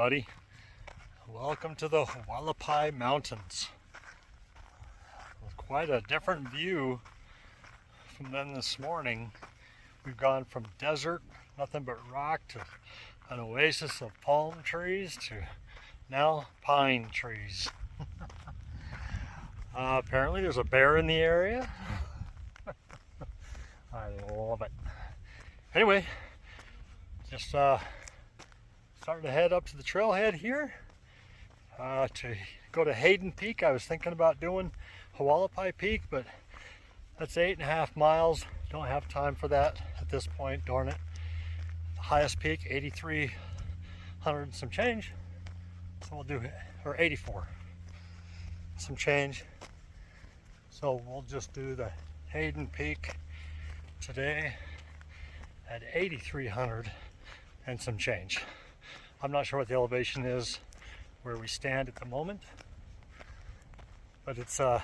everybody. Welcome to the Hualapai Mountains. Quite a different view from then this morning. We've gone from desert, nothing but rock, to an oasis of palm trees, to now pine trees. Apparently there's a bear in the area. I love it. Anyway, just starting to head up to the trailhead here to go to Hayden Peak. I was thinking about doing Hualapai Peak, but that's 8.5 miles. Don't have time for that at this point, darn it. The highest peak, 8,300 and some change. So we'll do, or 84, some change. So we'll just do the Hayden Peak today at 8,300 and some change. I'm not sure what the elevation is where we stand at the moment, but it's I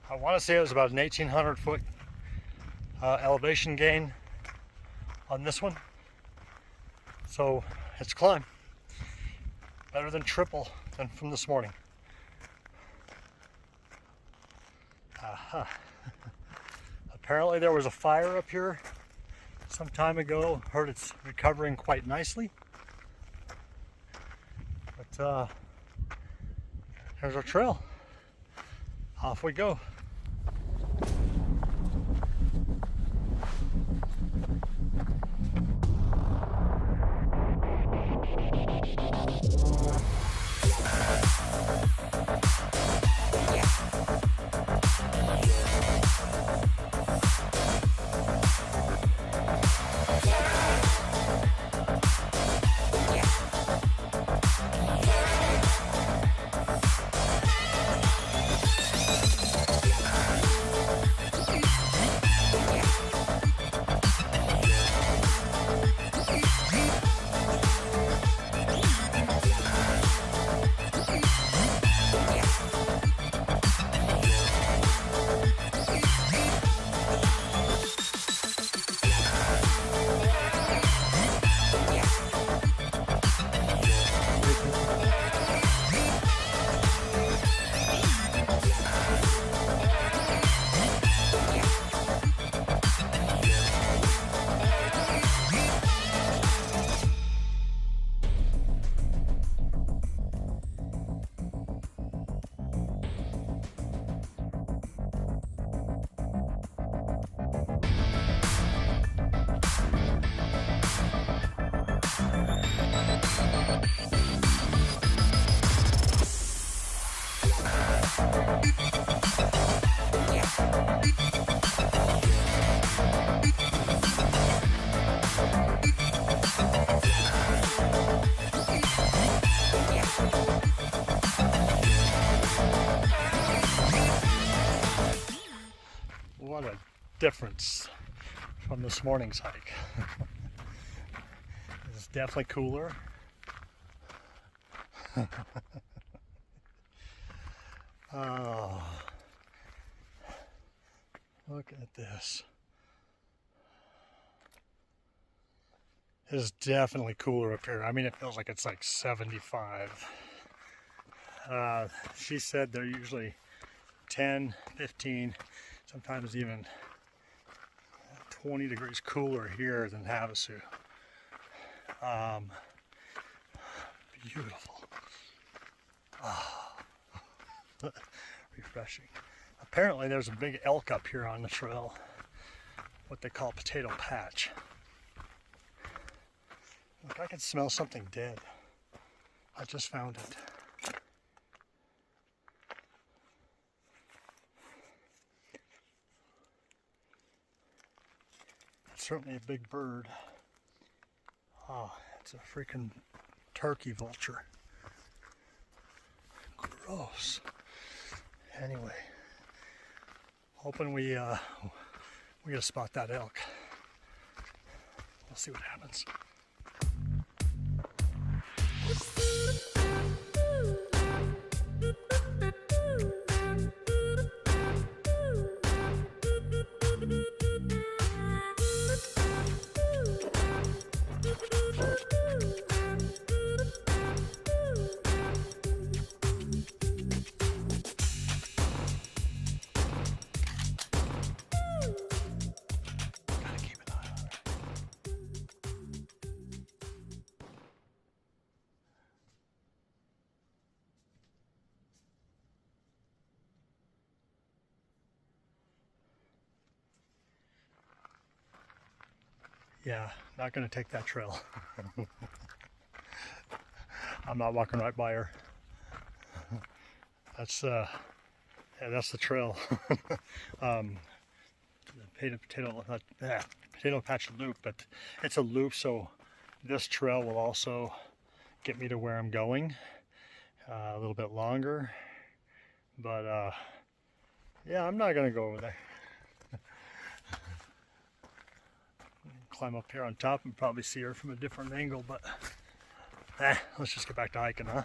want to say it was about an 1,800 foot elevation gain on this one. So it's a climb. Better than triple than from this morning. Apparently there was a fire up here some time ago. Heard it's recovering quite nicely. But there's our trail. Off we go. What a difference from this morning's hike. This is definitely cooler. Oh, look at this. It is definitely cooler up here. I mean, it feels like it's like 75. She said they're usually 10, 15, sometimes even 20 degrees cooler here than Havasu. Beautiful. Refreshing. Apparently there's a big elk up here on the trail, what they call potato patch. Look, I can smell something dead. I just found it. It's certainly a big bird. Oh, it's a freaking turkey vulture. Gross. Anyway, hoping we get to spot that elk. We'll see what happens. Yeah, not gonna take that trail. I'm not walking right by her. That's yeah, that's the trail. The potato patch loop, but it's a loop, so this trail will also get me to where I'm going a little bit longer. But yeah, I'm not gonna go over there. Climb up here on top and probably see her from a different angle, but let's just get back to hiking, huh?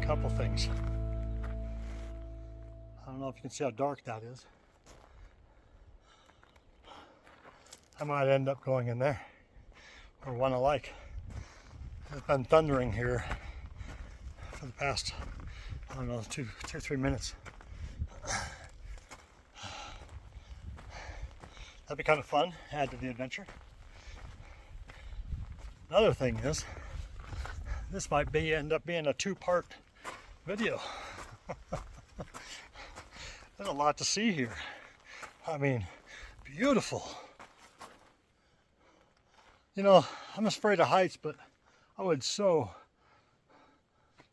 Couple things. I don't know if you can see how dark that is. I might end up going in there, or one alike. It's been thundering here for the past, I don't know, two, 3 minutes. That'd be kind of fun, add to the adventure. Another thing is, this might end up being a 2-part video. There's a lot to see here. I mean, beautiful. You know, I'm afraid of heights, but I would so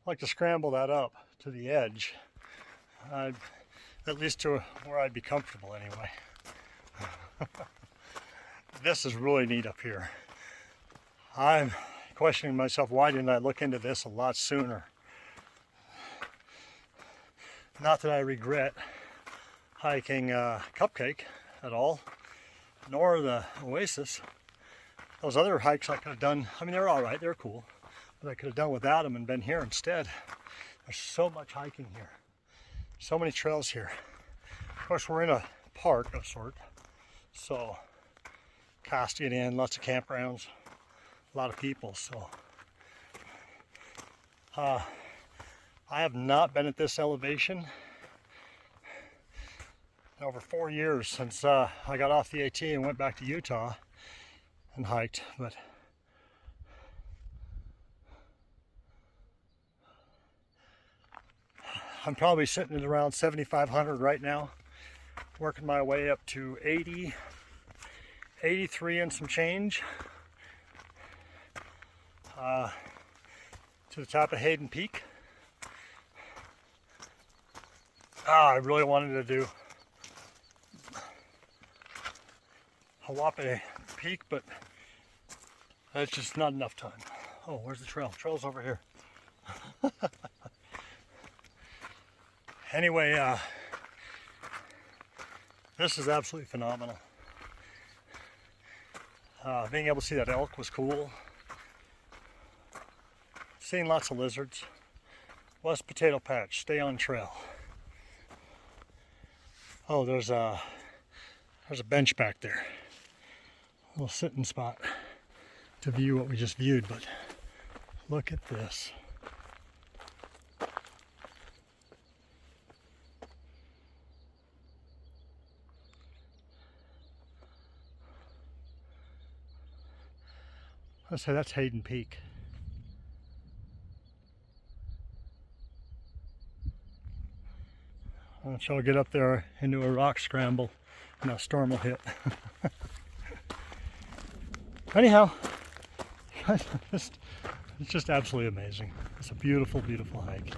like to scramble that up to the edge. At least to where I'd be comfortable anyway. This is really neat up here. I'm questioning myself, why didn't I look into this a lot sooner? Not that I regret hiking Cupcake at all, nor the Oasis. Those other hikes I could have done, I mean, they're all right, they're cool, but I could have done without them and been here instead. There's so much hiking here, so many trails here. Of course, we're in a park of sort, so cast it in, lots of campgrounds, a lot of people, so I have not been at this elevation in over 4 years since I got off the AT and went back to Utah and hiked, but I'm probably sitting at around 7,500 right now, working my way up to 80, 83 and some change to the top of Hayden Peak. I really wanted to do Hualapai Peak, but that's just not enough time. Oh, where's the trail? Trail's over here. Anyway, this is absolutely phenomenal. Being able to see that elk was cool. Seeing lots of lizards. West Potato Patch, stay on trail. Oh, there's a bench back there. A little sitting spot to view what we just viewed, but look at this. Let's say that's Hayden Peak. Until I get up there into a rock scramble and a storm will hit. Anyhow, it's just absolutely amazing. It's a beautiful, beautiful hike.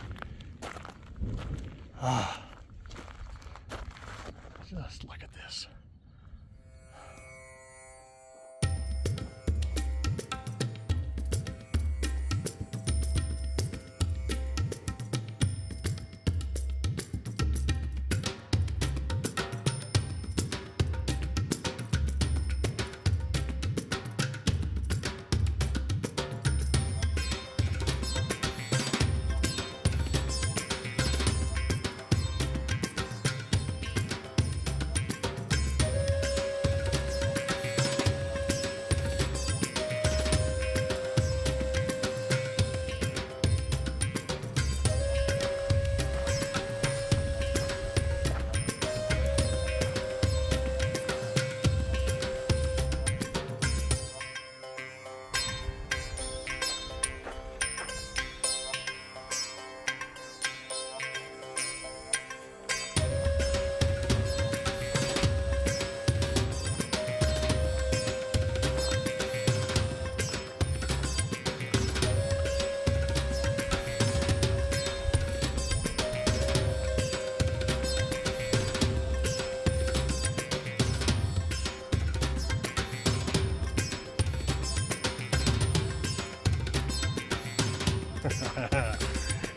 Just look at this.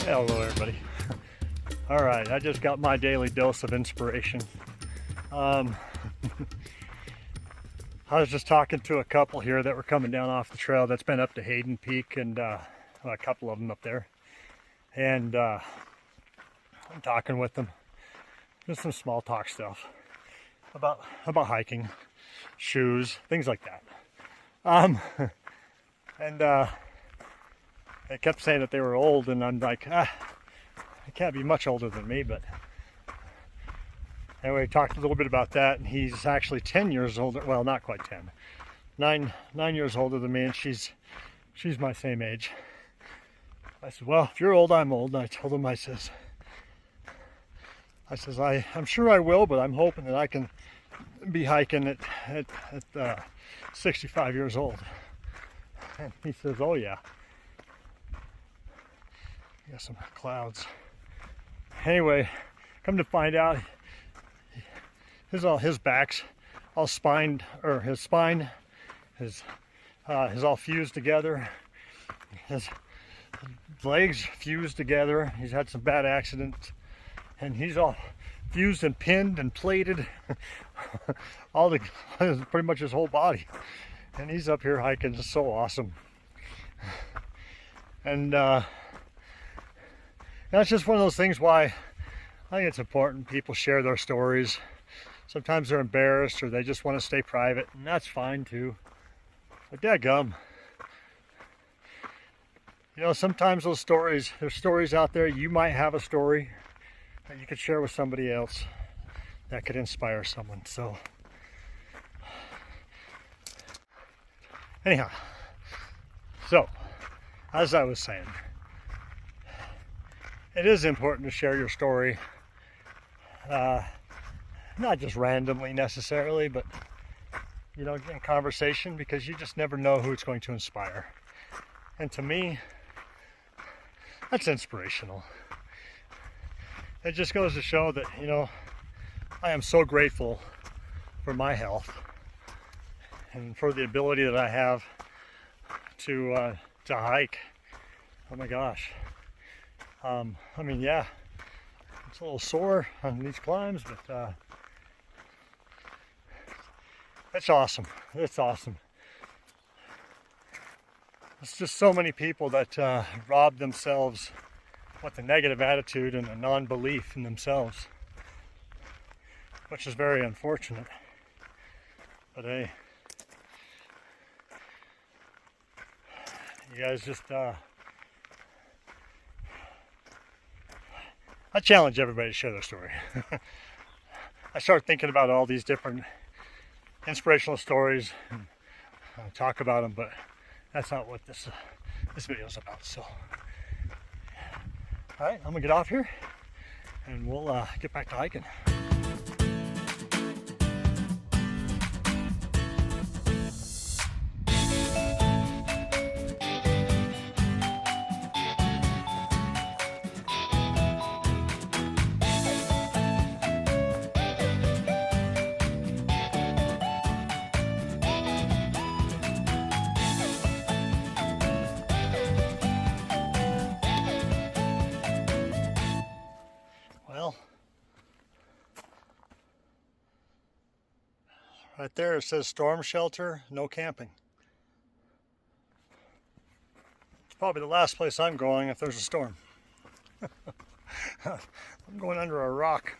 Hello everybody. All right, I just got my daily dose of inspiration. I was just talking to a couple here that were coming down off the trail that's been up to Hayden Peak, and a couple of them up there. And I'm talking with them, just some small talk stuff about hiking, shoes, things like that. They kept saying that they were old, and I'm like, I can't be much older than me, but anyway, talked a little bit about that, and he's actually 10 years older. Well, not quite 10, 9 years older than me, and she's my same age. I said, well, if you're old, I'm old. And I told him, I says, I'm sure I will, but I'm hoping that I can be hiking at 65 years old. And he says, oh yeah. Got some clouds. Anyway, come to find out, his back's all spined, or his spine is all fused together. His legs fused together. He's had some bad accidents, and he's all fused and pinned and plated. Pretty much his whole body. And he's up here hiking, just so awesome. And that's just one of those things why I think it's important people share their stories. Sometimes they're embarrassed or they just want to stay private, and that's fine too. But dadgum, you know, sometimes those stories, there's stories out there, you might have a story that you could share with somebody else that could inspire someone. So anyhow, so as I was saying, it is important to share your story, not just randomly necessarily, but you know, in conversation, because you just never know who it's going to inspire. And to me, that's inspirational. It just goes to show that, you know, I am so grateful for my health and for the ability that I have to hike. Oh my gosh. I mean, yeah, it's a little sore on these climbs, but it's awesome. It's awesome. It's just so many people that rob themselves with a negative attitude and a non-belief in themselves, which is very unfortunate. But hey, you guys just I challenge everybody to share their story. I start thinking about all these different inspirational stories and talk about them, but that's not what this video is about. So, all right, I'm gonna get off here, and we'll get back to hiking. Right there it says storm shelter, no camping. It's probably the last place I'm going if there's a storm. I'm going under a rock.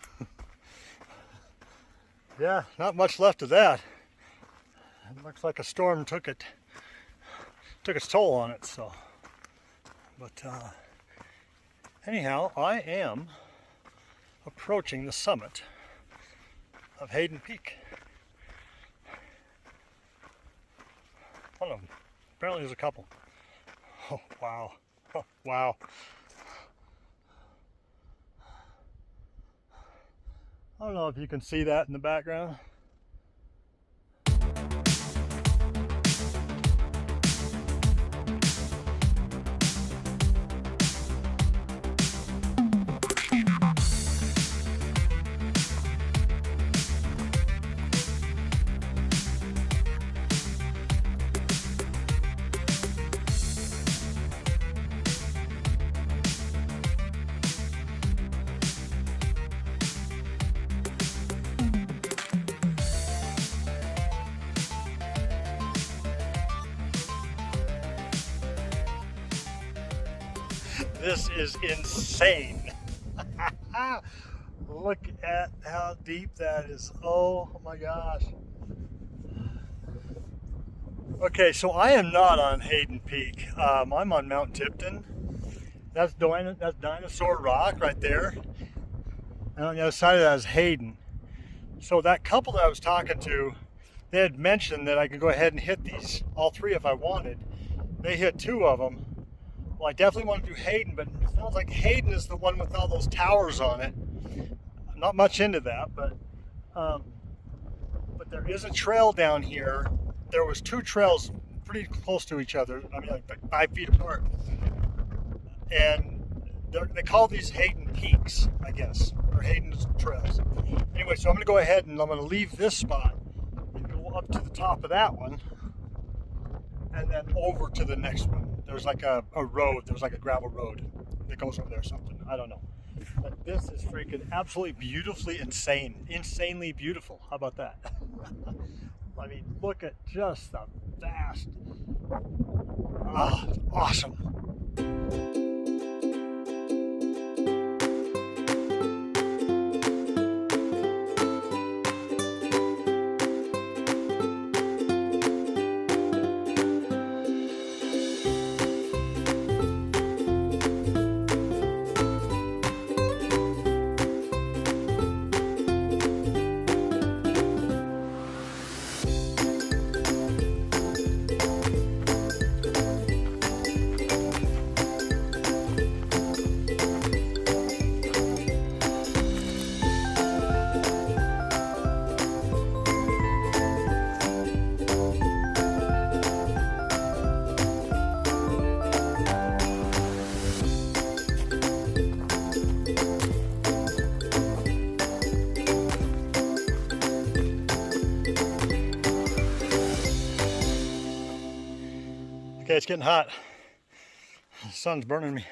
Yeah, not much left of that. It looks like a storm took its toll on it, so. But anyhow, I am approaching the summit of Hayden Peak. Oh no, apparently there's a couple. Oh, wow. Oh, wow. I don't know if you can see that in the background. This is insane. Look at how deep that is. Oh my gosh. Okay, so I am not on Hayden Peak. I'm on Mount Tipton. That's Dinosaur Rock right there. And on the other side of that is Hayden. So that couple that I was talking to, they had mentioned that I could go ahead and hit these, all three if I wanted. They hit two of them. Well, I definitely want to do Hayden, but it sounds like Hayden is the one with all those towers on it. I'm not much into that, but there is a trail down here. There was two trails pretty close to each other. I mean, like 5 feet apart. And they call these Hayden Peaks, I guess, or Hayden Trails. Anyway, so I'm going to go ahead and I'm going to leave this spot and go up to the top of that one, and then over to the next one. There's like a road, there's like a gravel road that goes over there or something. I don't know. But this is freaking absolutely beautifully insanely beautiful. How about that? I mean, look at just the vast. Ah, it's awesome. Okay, it's getting hot. The sun's burning me.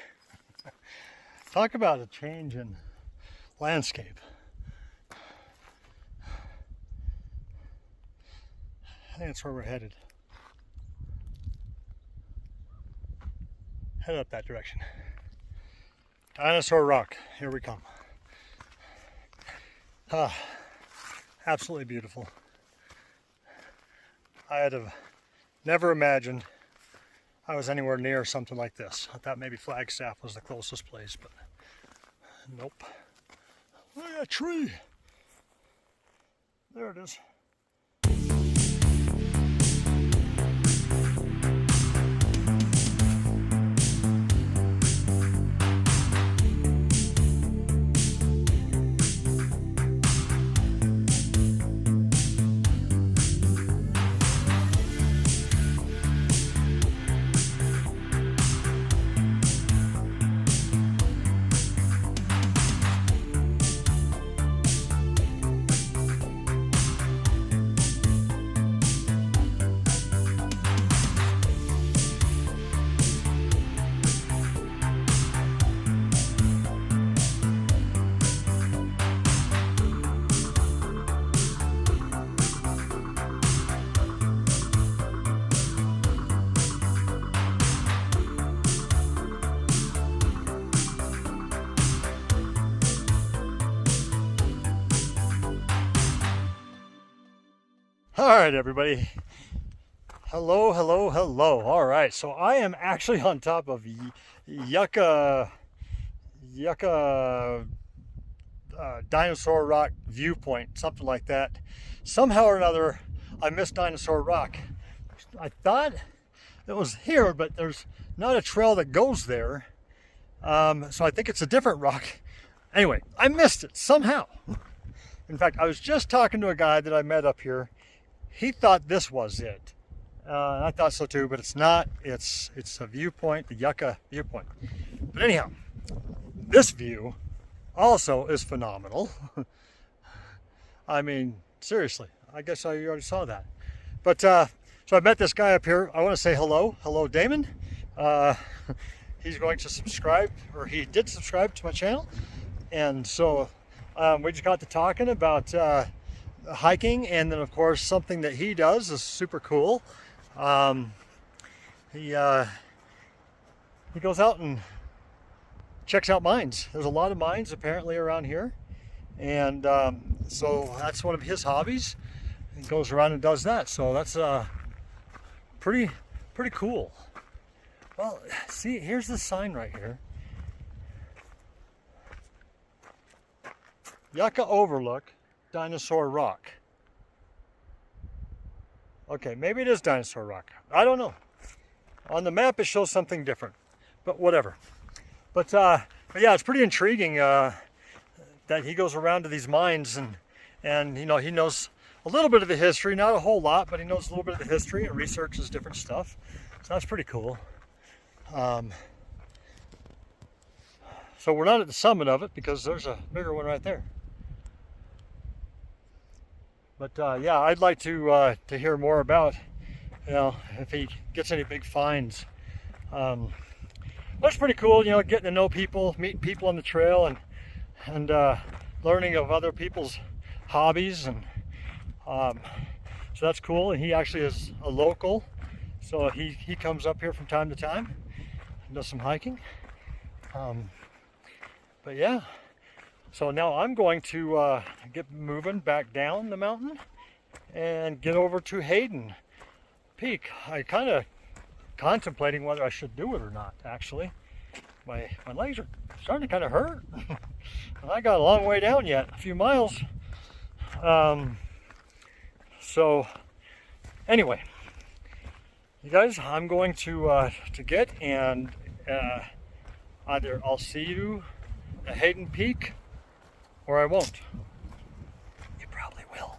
Talk about a change in landscape. I think that's where we're headed. Head up that direction. Dinosaur Rock, here we come. Ah, absolutely beautiful. I had never imagined I was anywhere near something like this. I thought maybe Flagstaff was the closest place, but nope. Look at that tree. There it is. All right, everybody. Hello, hello, hello. All right, so I am actually on top of Yucca Dinosaur Rock viewpoint, something like that. Somehow or another, I missed Dinosaur Rock. I thought it was here, but there's not a trail that goes there. So I think it's a different rock. Anyway, I missed it somehow. In fact, I was just talking to a guy that I met up here. He thought this was it. I thought so too, but it's not. It's a viewpoint, the Yucca viewpoint. But anyhow, this view also is phenomenal. I mean, seriously, I guess I already saw that. But so I met this guy up here. I want to say hello. Hello, Damon. He's going to subscribe, or he did subscribe to my channel. And so we just got to talking about hiking, and then of course something that he does is super cool. He goes out and checks out mines. There's a lot of mines apparently around here, and so that's one of his hobbies. He goes around and does that, so that's pretty cool. Well, see, here's the sign right here. Yucca Overlook, Dinosaur Rock. Okay, maybe it is Dinosaur Rock. I don't know. On the map it shows something different, but whatever. But yeah, it's pretty intriguing that he goes around to these mines, and you know, he knows a little bit of the history, not a whole lot, but he knows a little bit of the history and researches different stuff. So that's pretty cool. So we're not at the summit of it because there's a bigger one right there. But yeah, I'd like to hear more about, you know, if he gets any big finds. That's pretty cool, you know, getting to know people, meeting people on the trail, and learning of other people's hobbies, and so that's cool. And he actually is a local, so he comes up here from time to time and does some hiking. But yeah. So now I'm going to get moving back down the mountain and get over to Hayden Peak. I kind of contemplating whether I should do it or not, actually. My legs are starting to kind of hurt. And I got a long way down yet, a few miles. So anyway, you guys, I'm going to get, and either I'll see you at Hayden Peak, or I won't. You probably will.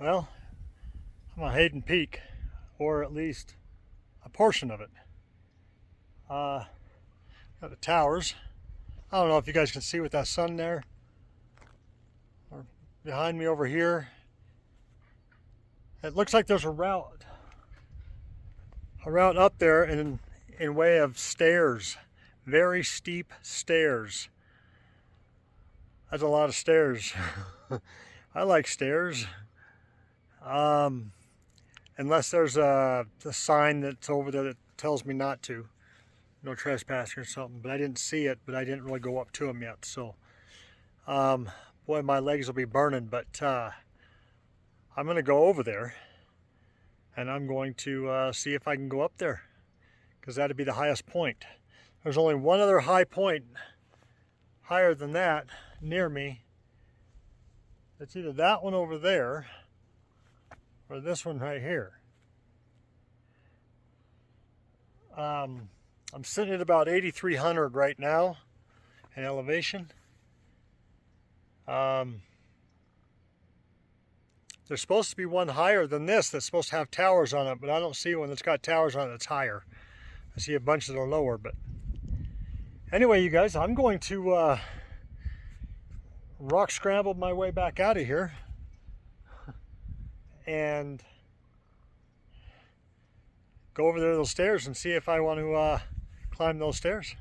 Well, I'm on Hayden Peak, or at least a portion of it. Got the towers. I don't know if you guys can see with that sun there, or behind me over here. It looks like there's a route up there in way of stairs, very steep stairs. That's a lot of stairs. I like stairs. Unless there's a sign that's over there that tells me not to. no trespassing or something, but I didn't see it, but I didn't really go up to them yet. So, boy, my legs will be burning, but I'm going to go over there and I'm going to see if I can go up there, because that'd be the highest point. There's only one other high point higher than that near me. It's either that one over there or this one right here. I'm sitting at about 8,300 right now in elevation. There's supposed to be one higher than this that's supposed to have towers on it, but I don't see one that's got towers on it that's higher. I see a bunch that are lower, but anyway, you guys, I'm going to rock scramble my way back out of here and go over there to those stairs and see if I want to climb those stairs.